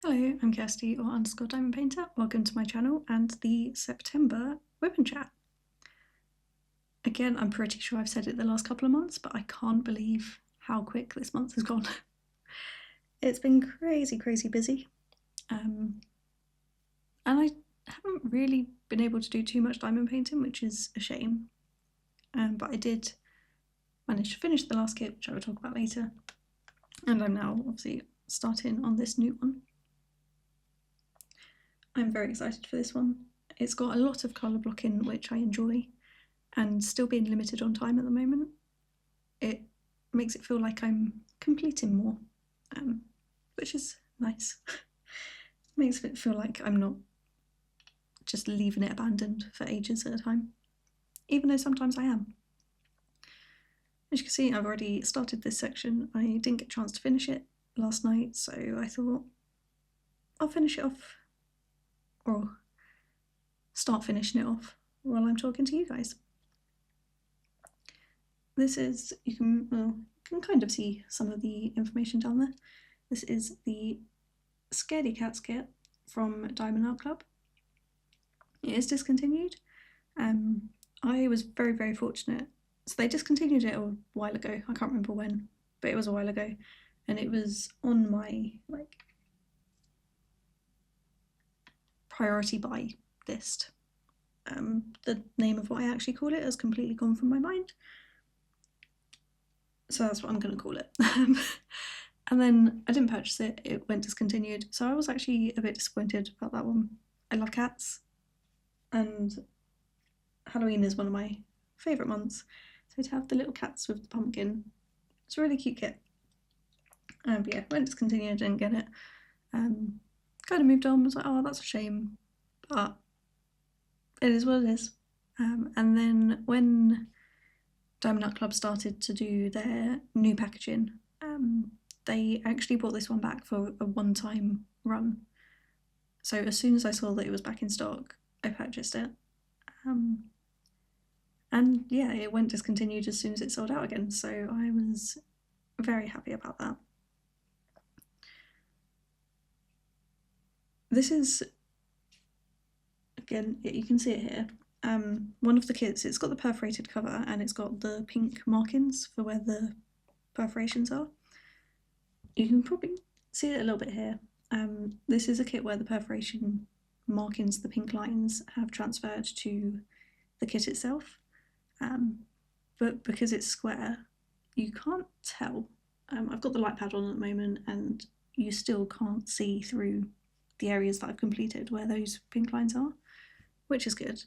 Hello, I'm Kirsty or underscore Diamond Painter. Welcome to my channel and the September WIP and Chat. Again, I'm pretty sure I've said it the last couple of months, but I can't believe how quick this month has gone. It's been crazy busy. And I haven't really been able to do too much diamond painting, which is a shame. But I did manage to finish the last kit, which I will talk about later. And I'm now obviously starting on this new one. I'm very excited for this one. It's got a lot of colour blocking, which I enjoy, and still being limited on time at the moment, it makes it feel like I'm completing more, which is nice. Makes it feel like I'm not just leaving it abandoned for ages at a time, even though sometimes I am. As you can see, I've already started this section. I didn't get a chance to finish it last night, so I thought I'll finish it off, or start finishing it off while I'm talking to you guys. This is, you can kind of see some of the information down there. This is the Scaredy Cats kit from Diamond Art Club. It is discontinued. I was very fortunate. So they discontinued it a while ago. I can't remember when, but it was a while ago, and it was on my priority buy list. The name of what I actually call it has completely gone from my mind, so that's what I'm going to call it. And then I didn't purchase it, it went discontinued, so I was actually a bit disappointed about that one. I love cats, and Halloween is one of my favourite months, so to have the little cats with the pumpkin, it's a really cute kit. But yeah, went discontinued, didn't get it. Kind of moved on, was like, oh, that's a shame, but it is what it is. And then when Diamond Art Club started to do their new packaging, they actually brought this one back for a one-time run. So as soon as I saw that it was back in stock, I purchased it. And yeah, it went discontinued as soon as it sold out again, so I was very happy about that. This is, again, you can see it here, one of the kits. It's got the perforated cover and it's got the pink markings for where the perforations are. You can probably see it a little bit here. This is a kit where the perforation markings, the pink lines, have transferred to the kit itself, but because it's square, you can't tell. I've got the light pad on at the moment and you still can't see through the areas that I've completed where those pink lines are, which is good.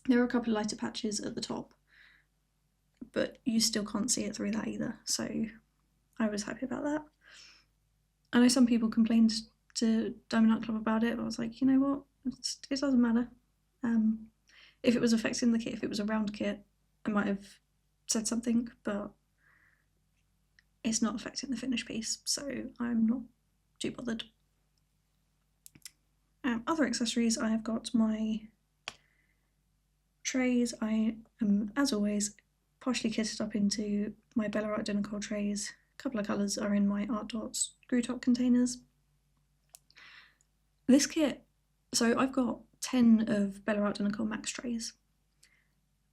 There are a couple of lighter patches at the top, but you still can't see it through that either, so I was happy about that. I know some people complained to Diamond Art Club about it, but I was like, you know what, it doesn't matter. If it was affecting the kit, if it was a round kit, I might have said something, but it's not affecting the finished piece, so I'm not too bothered. Other accessories, I have got my trays. I am, as always, partially kitted up into my Bella Art Nicole trays. A couple of colours are in my Art Dots screw top containers. This kit, so I've got 10 of Bella Art Nicole Max trays.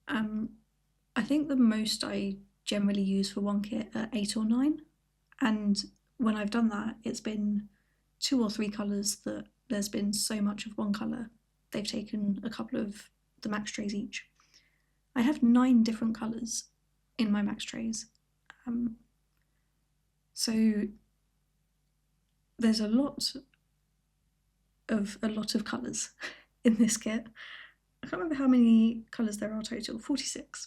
I think the most I generally use for one kit are 8 or 9, and when I've done that, it's been 2 or 3 colours that there's been so much of one colour, they've taken a couple of the max trays each. I have 9 different colours in my max trays, so there's a lot of colours in this kit. I can't remember how many colours there are total, 46.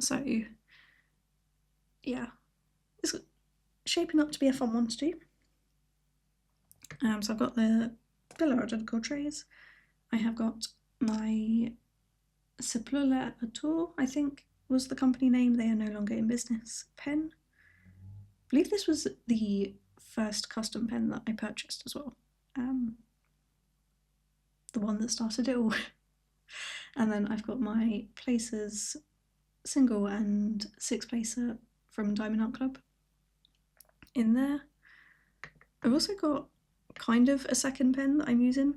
So yeah, it's shaping up to be a fun one to do. So I've got the Bella Art Nicole trays. I have got my Sepulula Atour, I think was the company name. They are no longer in business. Pen. I believe this was the first custom pen that I purchased as well. The one that started it all. And then I've got my Placers single and 6 placer from Diamond Art Club in there. I've also got kind of a second pen that I'm using.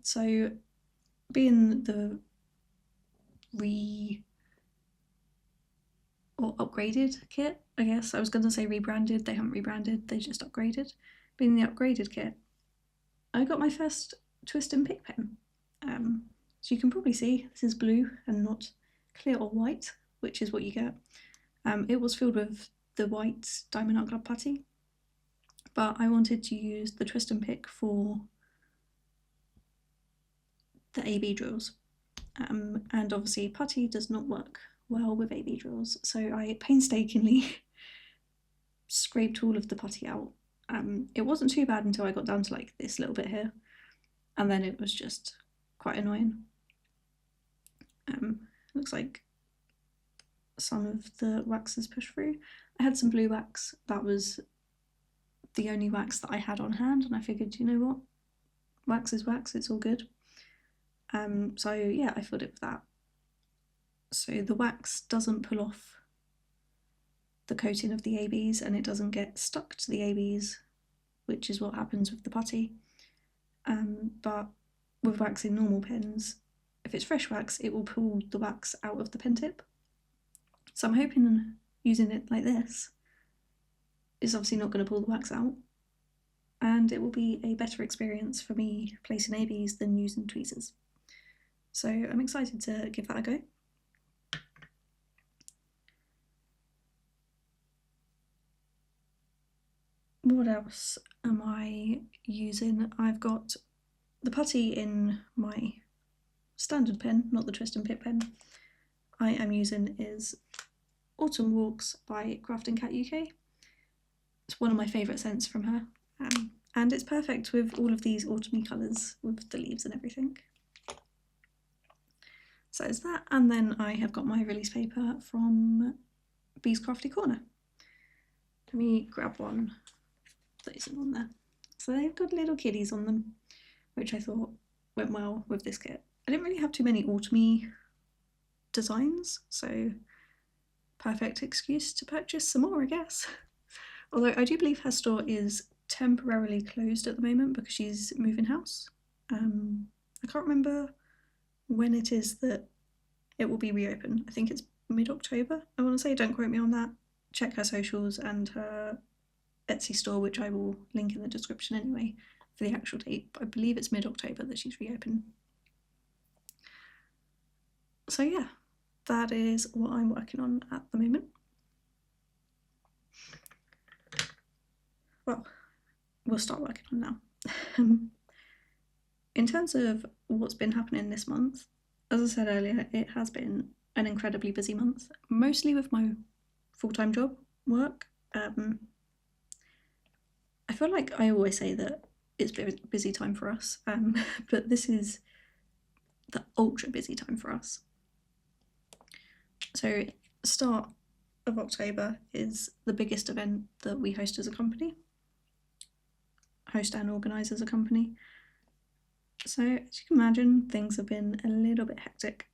So being the upgraded kit, I guess. I was going to say rebranded, they haven't rebranded, they just upgraded. Being the upgraded kit, I got my first twist and pick pen. So you can probably see this is blue and not clear or white, which is what you get. It was filled with the white Diamond Art Club putty, but I wanted to use the twist and pick for the AB drills. And obviously putty does not work well with AB drills, so I painstakingly scraped all of the putty out. It wasn't too bad until I got down to like this little bit here, and then it was just quite annoying. Looks like some of the wax has pushed through. I had some blue wax, that was the only wax that I had on hand, and I figured, you know what, wax is wax, it's all good. So yeah, I filled it with that. So the wax doesn't pull off the coating of the ABs and it doesn't get stuck to the ABs, which is what happens with the putty. But with wax in normal pens, if it's fresh wax, it will pull the wax out of the pen tip. So I'm hoping using it like this is obviously not going to pull the wax out, and it will be a better experience for me placing ABs than using tweezers. So I'm excited to give that a go. What else am I using? I've got the putty in my standard pen, not the twist and pick pen. I am using is Autumn Walks by Crafting Cat UK. It's one of my favourite scents from her, and it's perfect with all of these autumny colours with the leaves and everything. So it's that, and then I have got my release paper from Beaux Crafty Corner. Let me grab one that isn't on there. So they've got little kiddies on them, which I thought went well with this kit. I didn't really have too many autumny designs, so perfect excuse to purchase some more, I guess. Although I do believe her store is temporarily closed at the moment because she's moving house. I can't remember when it is that it will be reopened. I think it's mid-October, I want to say. Don't quote me on that. Check her socials and her Etsy store, which I will link in the description anyway for the actual date, but I believe it's mid-October that she's reopened. So yeah, that is what I'm working on at the moment. Well, we'll start working on now. In terms of what's been happening this month, as I said earlier, it has been an incredibly busy month, mostly with my full-time job work. I feel like I always say that it's a busy time for us, but this is the ultra busy time for us. So start of October is the biggest event that we host as a company, host and organise as a company. So as you can imagine, things have been a little bit hectic.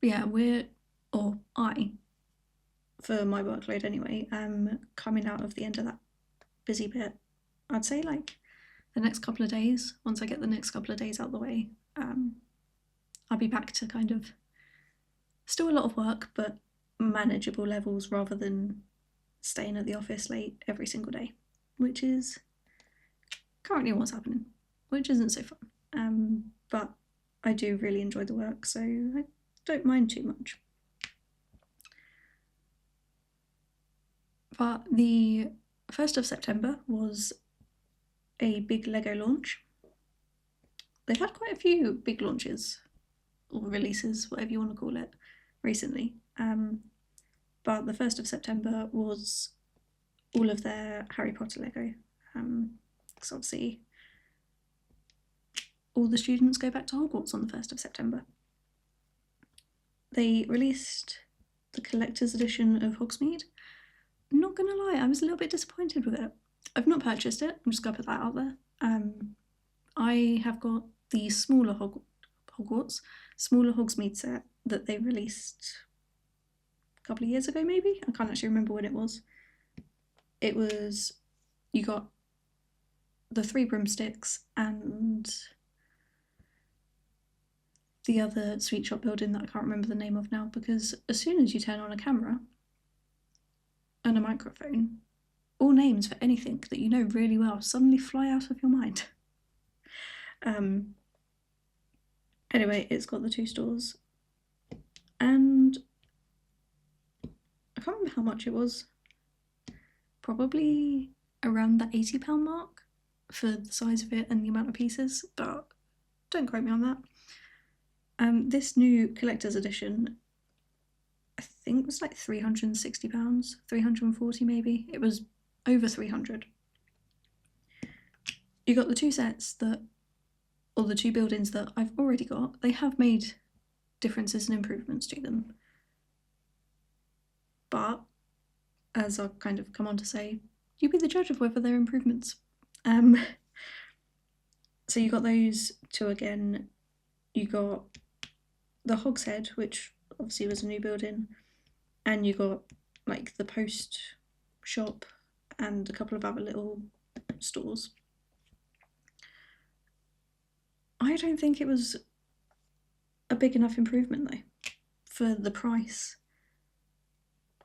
Yeah, I, for my workload anyway, coming out of the end of that busy bit. I'd say like the next couple of days, once I get the next couple of days out the way, I'll be back to kind of still a lot of work, but manageable levels rather than staying at the office late every single day, which is currently what's happening, which isn't so fun. But I do really enjoy the work, so I don't mind too much. But the 1st of September was a big Lego launch. They've had quite a few big launches, or releases, whatever you want to call it, recently. But the 1st of September was all of their Harry Potter Lego. Because obviously all the students go back to Hogwarts on the 1st of September. They released the collector's edition of Hogsmeade. Not gonna lie, I was a little bit disappointed with it. I've not purchased it, I'm just gonna put that out there. I have got the smaller Hogsmeade set that they released a couple of years ago maybe. I can't actually remember when it was. It was, you got the 3 broomsticks and the other sweet shop building that I can't remember the name of now, because as soon as you turn on a camera and a microphone, all names for anything that you know really well suddenly fly out of your mind. Anyway, it's got the 2 stores, and I can't remember how much it was. Probably around the £80 mark for the size of it and the amount of pieces, but don't quote me on that. This new collector's edition, I think was like £360, 340 maybe. It was over 300. You got the 2 sets that, or the 2 buildings that I've already got. They have made differences and improvements to them, but as I'll kind of come on to say, you be the judge of whether they're improvements. So you got those 2 again. You got the Hogshead, which obviously was a new building, and you got like the post shop and a couple of other little stores. I don't think it was a big enough improvement though for the price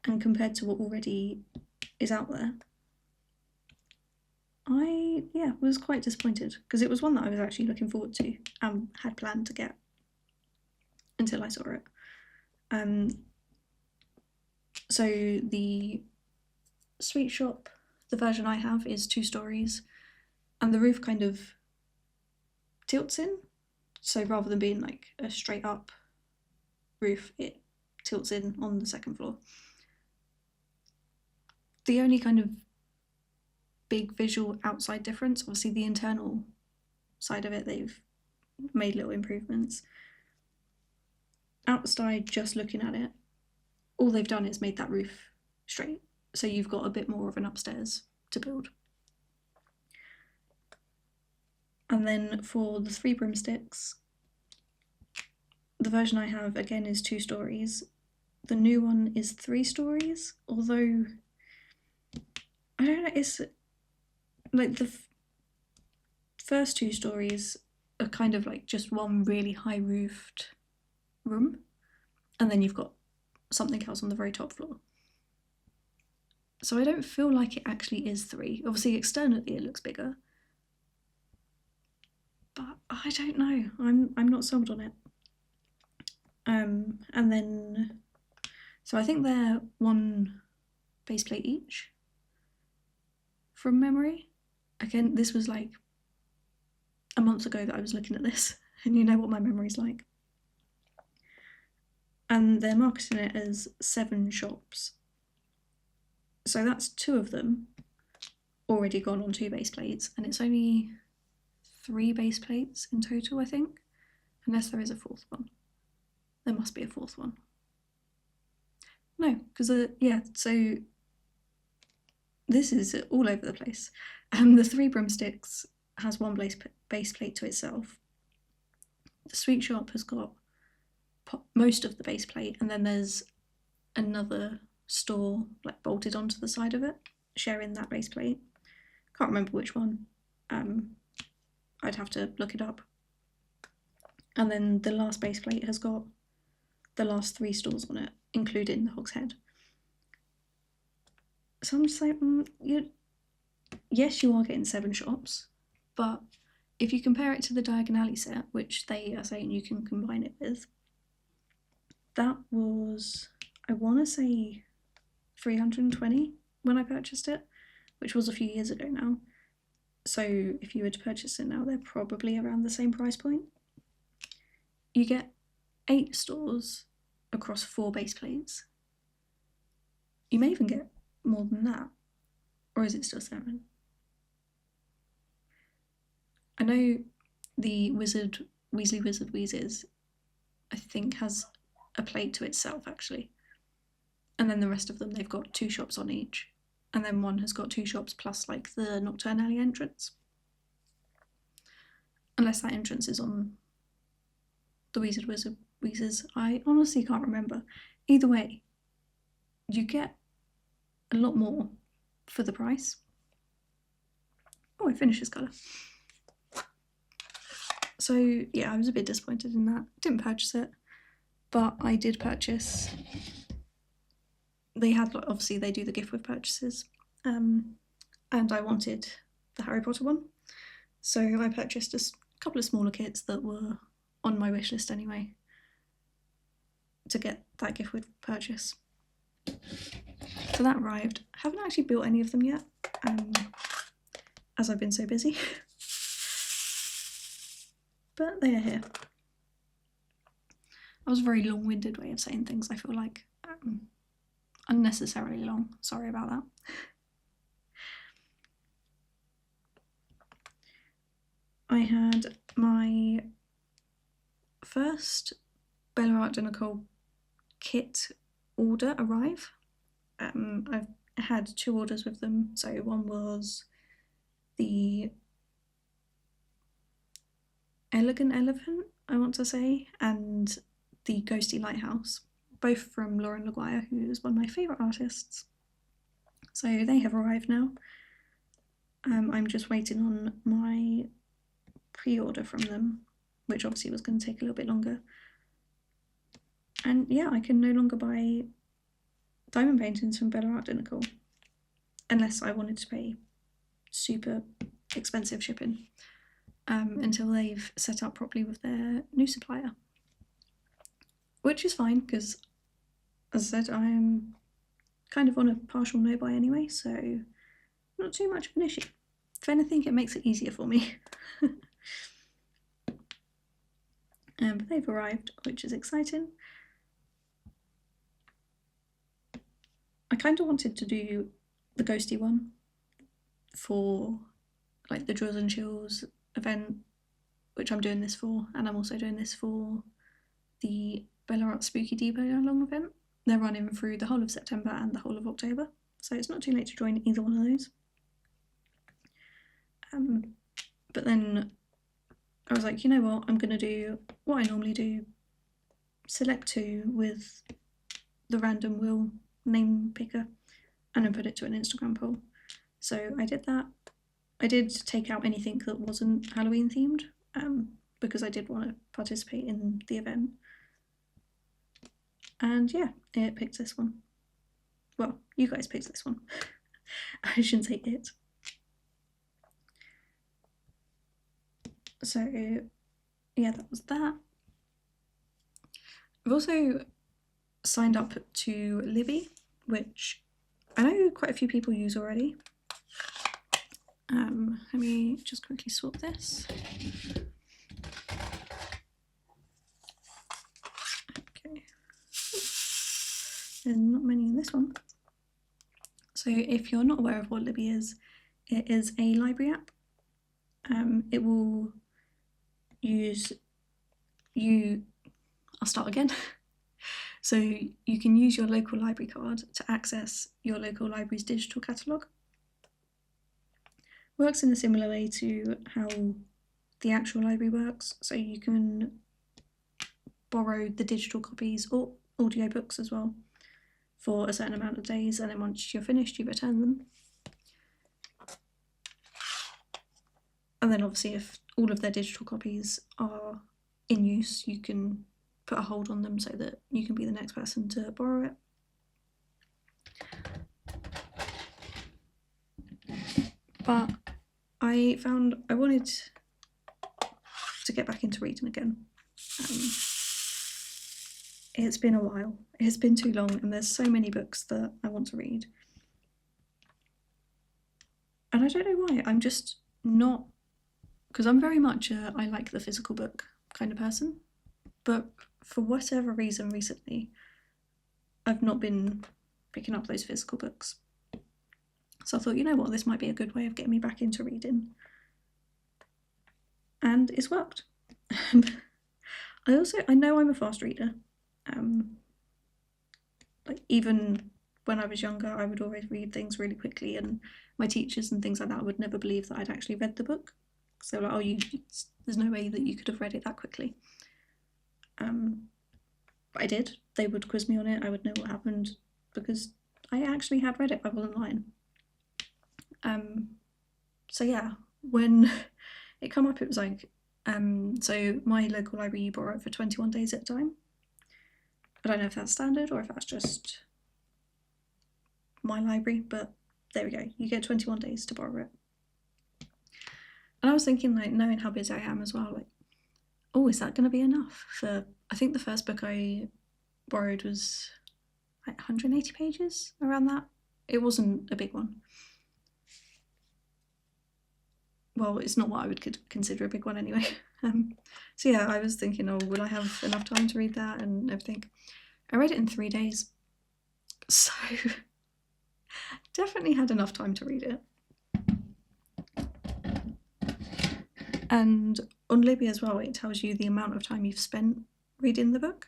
and compared to what already is out there. I was quite disappointed because it was one that I was actually looking forward to and had planned to get until I saw it. So the sweet shop, the version I have, is 2 stories, and the roof kind of tilts in. So rather than being like a straight up roof, it tilts in on the 2nd floor. The only kind of big visual outside difference, obviously the internal side of it, they've made little improvements. Outside, just looking at it, all they've done is made that roof straight, so you've got a bit more of an upstairs to build. And then for the 3 broomsticks, the version I have again is 2 stories. The new one is 3 stories, although I don't know, it's like the first 2 stories are kind of like just one really high roofed room, and then you've got something else on the very top floor. So I don't feel like it actually is 3. Obviously externally it looks bigger, but I don't know. I'm not sold on it. And then, so I think they're 1 base plate each from memory. Again, this was like a month ago that I was looking at this, and you know what my memory's like. And they're marketing it as 7 shops. So that's 2 of them already gone on 2 base plates, and it's only 3 base plates in total, I think, unless there is a 4th one. There must be a 4th one. No, because so this is all over the place. The 3 broomsticks has 1 base plate to itself. The sweet shop has got most of the base plate, and then there's another store like bolted onto the side of it, sharing that base plate. Can't remember which one. I'd have to look it up. And then the last base plate has got the last 3 stores on it, including the Hogshead. So I'm just like, yes, you are getting 7 shops, but if you compare it to the Diagon Alley set, which they are saying you can combine it with, that was, I want to say, 320 when I purchased it, which was a few years ago now. So if you were to purchase it now, they're probably around the same price point. You get 8 stores across 4 base plates. You may even get more than that, or is it still 7? I know the Weasley Wizard Wheezes, I think, has a plate to itself actually, and then the rest of them, they've got 2 shops on each, and then one has got 2 shops plus like the Nocturne Alley entrance, unless that entrance is on the Wizard Wheezes. I honestly can't remember. Either way, you get a lot more for the price. Oh, I finished this colour. So yeah, I was a bit disappointed in that. Didn't purchase it, but I did purchase. They had, obviously they do the gift with purchases, and I wanted the Harry Potter one, so I purchased a couple of smaller kits that were on my wish list anyway to get that gift with purchase. So that arrived. I haven't actually built any of them yet, as I've been so busy. But they are here. That was a very long-winded way of saying things, I feel like. Unnecessarily long. Sorry about that. I had my first Beaux de Nicole kit order arrive. I've had 2 orders with them. So one was the Elegant Elephant, I want to say, and the Ghosty Lighthouse, both from Lauren Laguire, who is one of my favourite artists. So they have arrived now. I'm just waiting on my pre-order from them, which obviously was going to take a little bit longer. And yeah, I can no longer buy diamond paintings from Beaux de Nicole unless I wanted to pay super expensive shipping until they've set up properly with their new supplier, which is fine because, as I said, I'm kind of on a partial no buy anyway, so not too much of an issue. If anything, it makes it easier for me. But they've arrived, which is exciting. I kind of wanted to do the ghosty one for like the Drills and Chills event, which I'm doing this for, and I'm also doing this for the Beaux Spooky Depot Long event. They're running through the whole of September and the whole of October, so it's not too late to join either one of those. But then I was like, you know what, I'm going to do what I normally do, select 2 with the random wheel name picker, and then put it to an Instagram poll. So I did that. I did take out anything that wasn't Halloween themed, because I did want to participate in the event. And yeah, it picked this one. Well, you guys picked this one. I shouldn't say it. So yeah, that was that. I've also signed up to Libby, which I know quite a few people use already. Let me just quickly swap this. Okay. There's not many in this one. So if you're not aware of what Libby is, it is a library app. It will use you. I'll start again. So you can use your local library card to access your local library's digital catalogue. Works in a similar way to how the actual library works. So you can borrow the digital copies or audiobooks as well for a certain amount of days, and then once you're finished, you return them. And then obviously if all of their digital copies are in use, you can put a hold on them so that you can be the next person to borrow it. But I found I wanted to get back into reading again. It's been a while. It's been too long, and there's so many books that I want to read. And I don't know why. I'm just not, because I'm very much a I like the physical book kind of person. But for whatever reason recently, I've not been picking up those physical books. So I thought, you know what, this might be a good way of getting me back into reading. And it's worked. I know I'm a fast reader. Like even when I was younger, I would always read things really quickly, and my teachers and things like that would never believe that I'd actually read the book. So like, oh, there's no way that you could have read it that quickly. But I did. They would quiz me on it. I would know what happened. because I actually had read it, I wasn't lying. So yeah, when it come up, it was like, so my local library, you borrow it for 21 days at a time. I don't know if that's standard or if that's just my library, but there we go. You get 21 days to borrow it. And I was thinking, like, knowing how busy I am as well, like, oh, is that going to be enough for, I think the first book I borrowed was like 180 pages, around that. It wasn't a big one. Well, it's not what I would consider a big one anyway. So yeah, I was thinking, oh, will I have enough time to read that and everything? I read it in 3 days, so definitely had enough time to read it. And on Libby as well, it tells you the amount of time you've spent reading the book.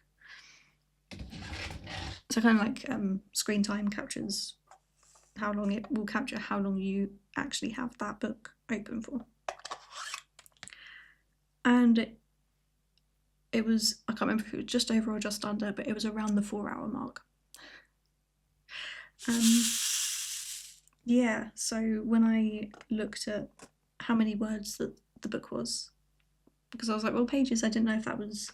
So kind of like screen time captures how long it will capture how long you actually have that book open for. And it was, I can't remember if it was just over or just under, but it was around the 4-hour mark. Yeah, so when I looked at how many words that the book was, because I was like, well, pages, I didn't know if that was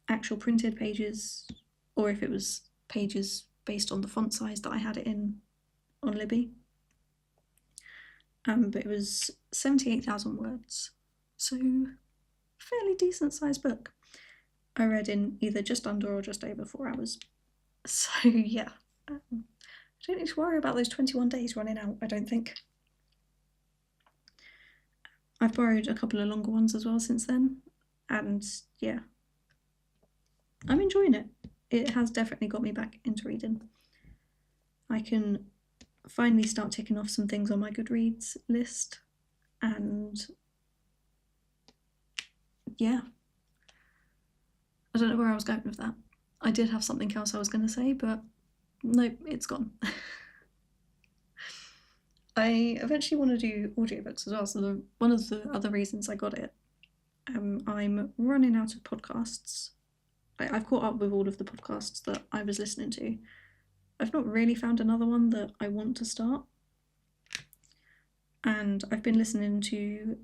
actual printed pages or if it was pages based on the font size that I had it in on Libby. But it was 78,000 words, so fairly decent sized book. I read in either just under or just over 4 hours. So yeah, I don't need to worry about those 21 days running out, I don't think. I've borrowed a couple of longer ones as well since then, and yeah, I'm enjoying it. It has definitely got me back into reading. I can finally start ticking off some things on my Goodreads list, and yeah, I don't know where I was going with that. I did have something else I was going to say, but nope, it's gone. I eventually want to do audiobooks as well, so one of the other reasons I got it, I'm running out of podcasts. I've caught up with all of the podcasts that I was listening to. I've not really found another one that I want to start. And I've been listening to,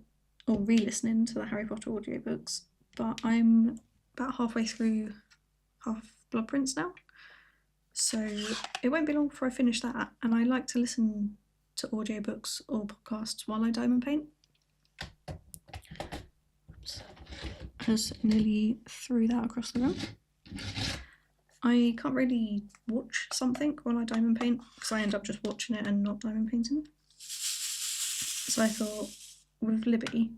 or re-listening to the Harry Potter audiobooks, but I'm about halfway through Half-Blood Prince now. So it won't be long before I finish that. And I like to listen to audiobooks or podcasts while I diamond paint. Oops. I just nearly threw that across the room. I can't really watch something while I diamond paint because I end up just watching it and not diamond painting. So I thought with Libby,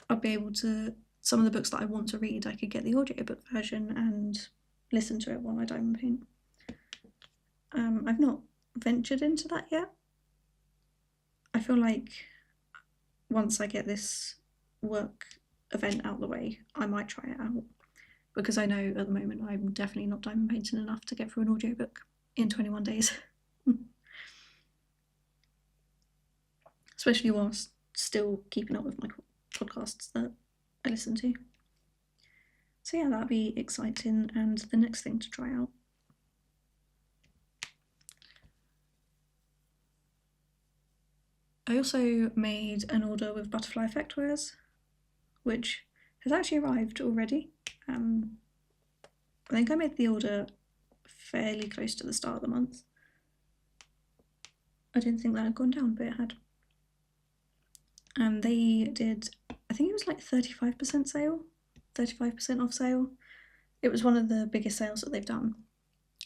I'd be able to, some of the books that I want to read, I could get the audiobook version and listen to it while I diamond paint. I've not ventured into that yet. I feel like once I get this work event out of the way, I might try it out, because I know at the moment I'm definitely not diamond painting enough to get through an audiobook in 21 days. Especially whilst still keeping up with my podcasts that I listen to. So yeah, that'd be exciting and the next thing to try out. I also made an order with Butterfly Effect wares, which has actually arrived already. I think I made the order fairly close to the start of the month. I didn't think that had gone down, but it had. They did, I think it was like 35% sale, 35% off sale. It was one of the biggest sales that they've done.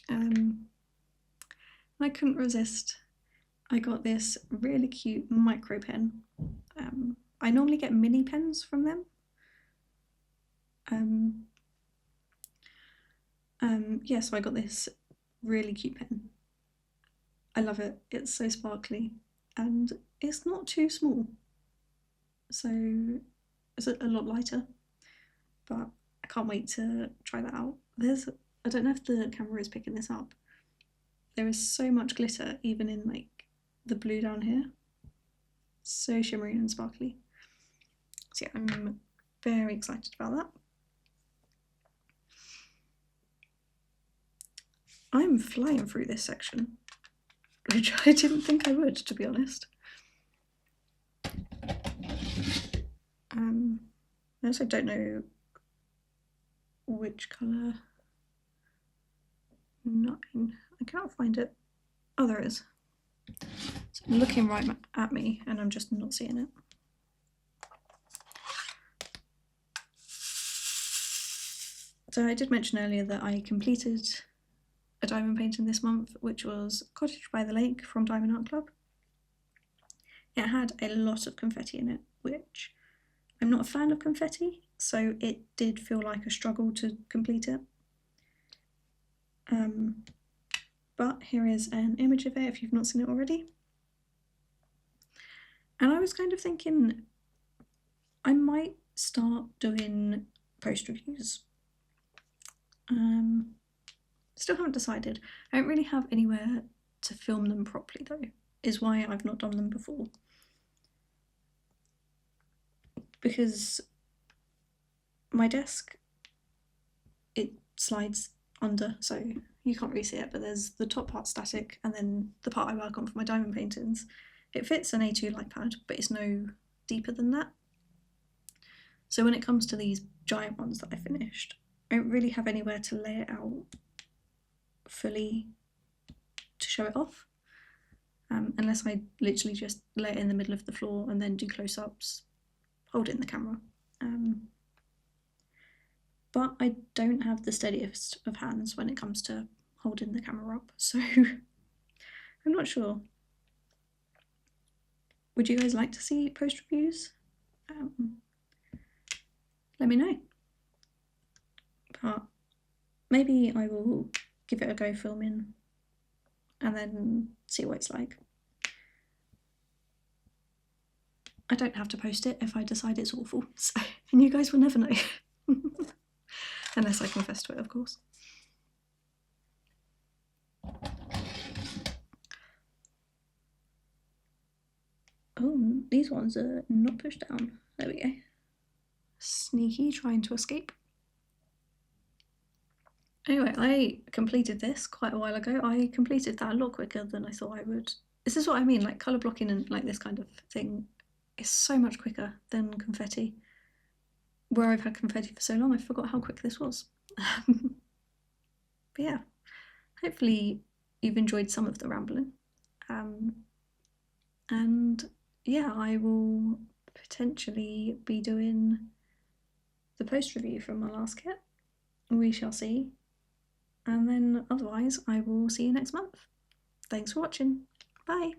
I couldn't resist. I got this really cute micro pen. I normally get mini pens from them. Yeah, so I got this really cute pen. I love it. It's so sparkly and it's not too small. So it's a lot lighter, but I can't wait to try that out. I don't know if the camera is picking this up. There is so much glitter, even in like the blue down here. So shimmery and sparkly. So yeah, I'm very excited about that. I'm flying through this section, which I didn't think I would, to be honest. I also don't know which colour. 9. I can't find it. Oh, there it is. It's looking right at me and I'm just not seeing it. So I did mention earlier that I completed a diamond painting this month, which was Cottage by the Lake from Diamond Art Club. It had a lot of confetti in it, which I'm not a fan of confetti, so it did feel like a struggle to complete it. But here is an image of it if you've not seen it already. And I was kind of thinking I might start doing post reviews. Still haven't decided. I don't really have anywhere to film them properly though, is why I've not done them before. Because my desk, it slides under, so you can't really see it, but there's the top part static and then the part I work on for my diamond paintings. It fits an A2 light pad, but it's no deeper than that. So when it comes to these giant ones that I finished, I don't really have anywhere to lay it out fully to show it off, unless I literally just lay it in the middle of the floor and then do close-ups holding the camera. But I don't have the steadiest of hands when it comes to holding the camera up, so I'm not sure. Would you guys like to see post reviews? Let me know. But maybe I will give it a go filming and then see what it's like. I don't have to post it if I decide it's awful, so, and you guys will never know. Unless I confess to it, of course. Oh, these ones are not pushed down. There we go. Sneaky, trying to escape. Anyway, I completed this quite a while ago. I completed that a lot quicker than I thought I would. This is what I mean, like colour blocking and like this kind of thing is so much quicker than confetti. Where I've had confetti for so long, I forgot how quick this was. But yeah, hopefully you've enjoyed some of the rambling. And yeah, I will potentially be doing the post review from my last kit. We shall see. And then otherwise, I will see you next month. Thanks for watching. Bye.